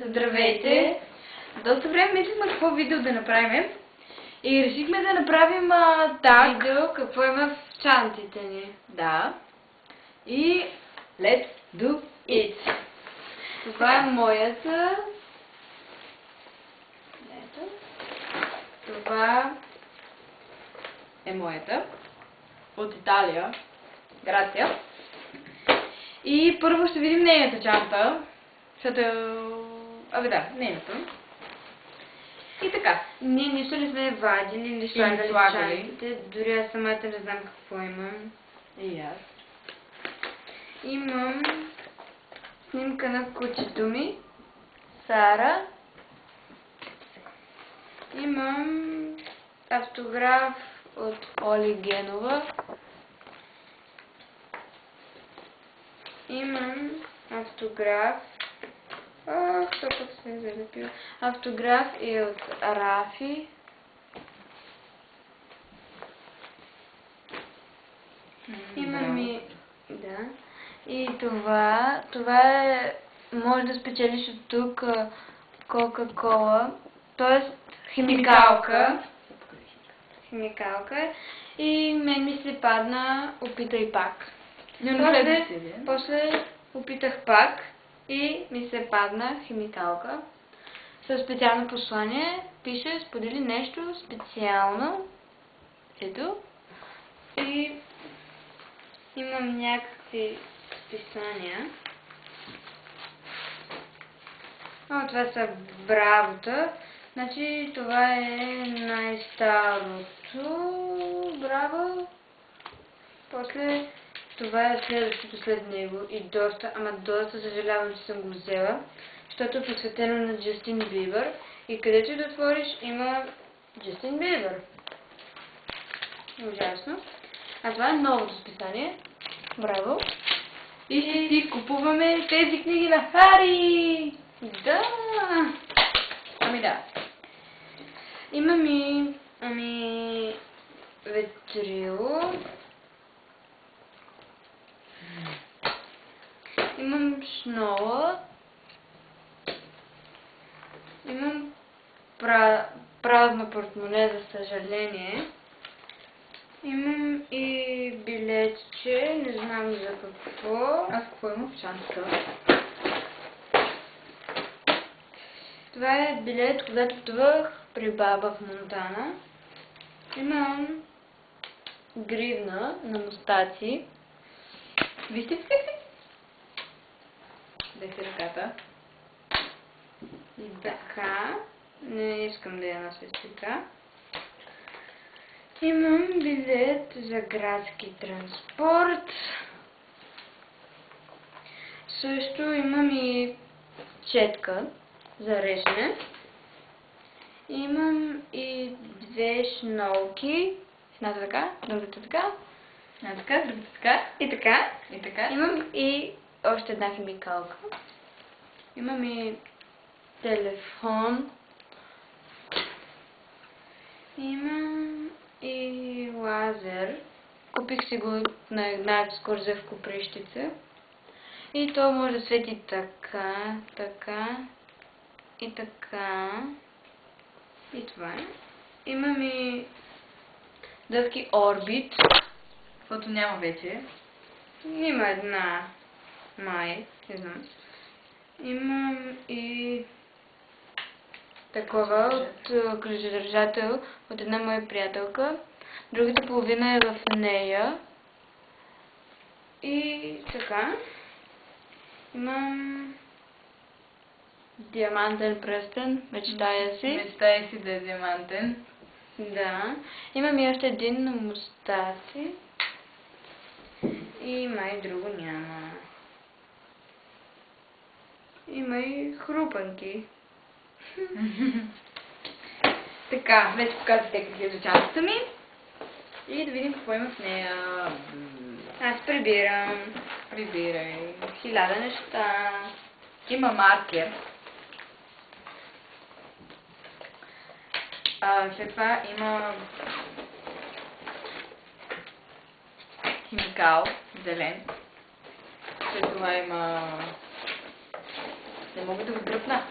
Здравейте! Доста време мислихме какво видео да направим и решихме да направим видео какво има в чантите ни. Да. И let's do it! Това е моята. Ето. Това Е моята. От Италия. Грация. И първо ще видим нейната чанта. Защото... нейната. И така. Ние нищо не сме вадили или слагали в чантите. Дори аз самата не знам какво имам. И аз. Имам снимка на кучето ми, Сара. Имам автограф от Оли Генова. Имам автограф. Що пък се е залепил? Автограф е от Рафи. Имам и... Да. И това е... Може да спечелиш от тук Кока-кола. Тоест химикалка. Химикалка. И мен ми се падна опитай пак. После опитах пак и ми се падна химикалка. Със специално послание пише сподели нещо специално. Ето. И имам някакви списания. Това са Бравота. Значи това е най-старото. Браво. После това е следващото след него и доста съжалявам, че съм го взела, защото е посветено на Джастин Бибър и където и да отвориш има Джастин Бибър. Ужасно. А това е новото списание. Браво. И ще си купуваме тези книги на Хари. Да. Да. Имам и ветрило. Имам шнола. Имам празно портмоне, за съжаление. Имам и билетче, не знам за какво. Аз какво имам в чантата? Това е билет, когато пътувах при баба в Монтана. Имам гривна на мустаци. Вижте си. Дай си ръката. И така. Не искам да я нося така. Имам билет за градски транспорт. Също имам и четка за режене. Имам и две шнолки. Едната така, другата така. Една така, другата така. И така. И така. Имам и още една химикалка. Имам и телефон. Имам и лазер. Купих си го на една екскурзия в Копривщица. И то може да свети така, така и така. И това е. Имам и дъвки Орбит. Каквото няма вече. Има една май, не знам. Имам и такова от кръжедържател от една моя приятелка. Другата половина е в нея. И така. Имам диамантен пръстен, мечтая си. Мечтая си да е диамантен. Да. Имам и още един на мустаци. И май друго няма. Има и хрупанки. Така, вече показах какви за чантата ми. И да видим какво има в нея. Аз прибирам. Прибирай. 1000 неща. Има маркер. След това има химикал, зелен. След това има Не мога да го дръпна.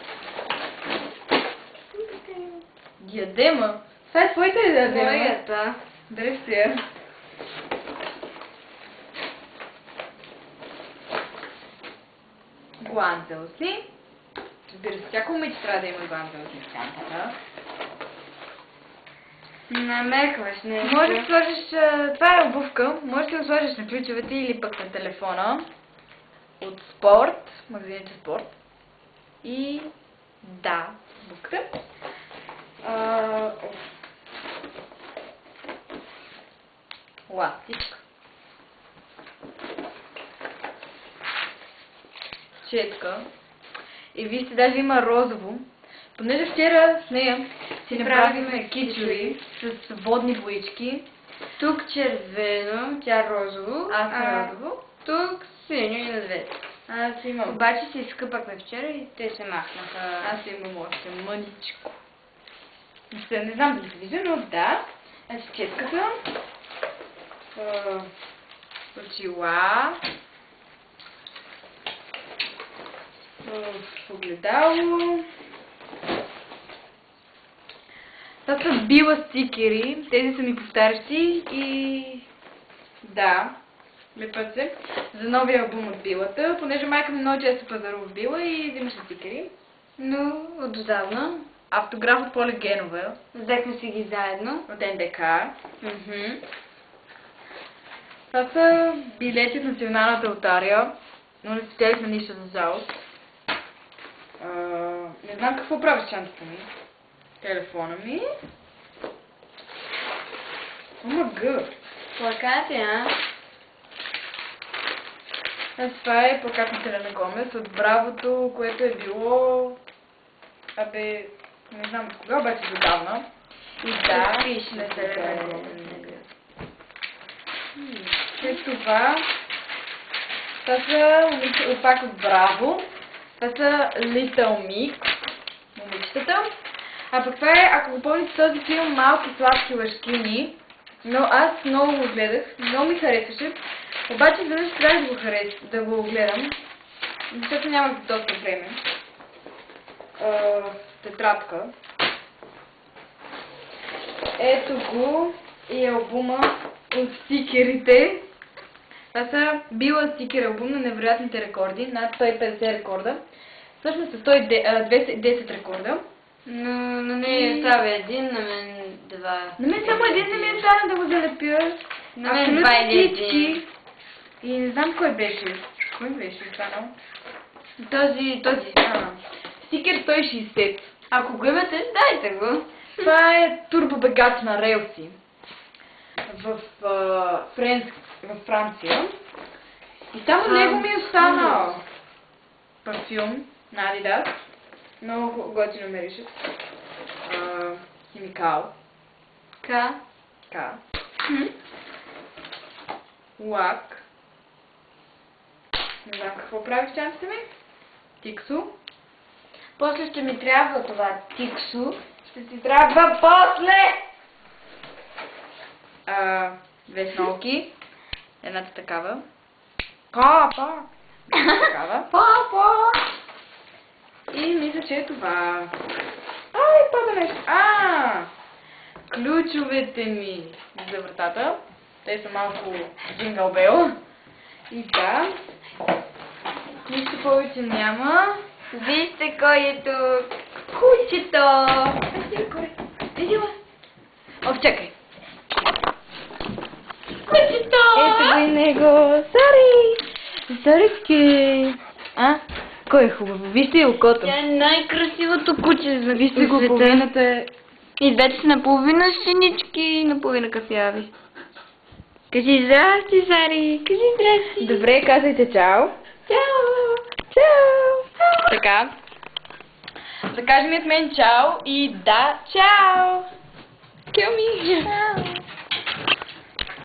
Диадема? Това е твоята диадема? Моята. Дръж си я. Гланзелси. Разбира се, всяко момиче трябва да има гланзелси в сянката. Намекваш нещо. Може да сложиш, това е обувка, може да го сложиш на ключовете или пък на телефона. От Спорт, магазините Спорт. И да, обувката. Ластик. Четка. И вижте, даже има розово. Понеже вчера с нея си направихме кичури с водни боички. Тук червено, тя розово, Аз а розово. тук синьо и на двете. Аз имам. Обаче се изкъпахме вчера и те се махнаха. Аз имам още мъничко. Не знам дали се вижда, но да. Значи четката. Очила. Огледало. Това са била стикери. Тези са ми повтарящи и да, лепят се за новия албум от Билата, понеже майка ми много често пазарува в Била и взимаше стикери. Но отдавна Автограф от Поля Генова взехме си ги заедно. от НДК. Това са билети от Националната лотария, но не спечелихме нищо за жалост. Не знам какво прави с чантата ми. Телефона ми. Омага! Плакати, а? Това е плакат на Селена Гомес от Бравото, което е било... Абе, не знам от кога, обаче задавна. И да, Пиш на Селена Гомес. След това са пак от Браво. Това са Little Mix, момичетата. А пък това е, ако го помните този филм, Малки сладки лъжкини. Но аз много го гледах, много ми харесваше. Обаче веднъж трябва да го гледам, защото нямах доста време. Тетрадка. Ето го и албума от стикерите. Това са Била стикер албум на невероятните рекорди, над 150 рекорда. Всъщност са 210 рекорда. Но на нея става един, на мен два. На мен само един не ми е стана да го залепя. На мен Абсолютно два или всички. един. И не знам кой беше. Кой беше останал? Този. Стикер 160. Ако го имате, дайте го. Това е турбобегач на релси. В Франция. И само него ми е останал. Парфюм на Adidas. Много готино мирише. Химикал. К. Лак. Не знам какво прави в чантата ми. Тиксо. После ще ми трябва това тиксо. Ще си трябва после! Две снолки. Едната такава. Папа! Едната такава. Папа! И мисля, че е това. Ай, пада нещо. Ключовете ми за вратата. Те са малко джингъл бел. И да. Нищо повече няма. Вижте кой е тук. Кучето! Видила? О, чакай. Кучето! Ето го и него. Зарички. Кой е хубаво? Вижте окото. Тя е най-красивото куче за Вижте го, половината е... И двете са наполовина синички и наполовина кафяви. Кажи здрасти, Зари. Кажи здрасти. Добре, казайте чао. Чао. Чао! Така. Да кажем от мен чао и да, чао! Kill me! Чао!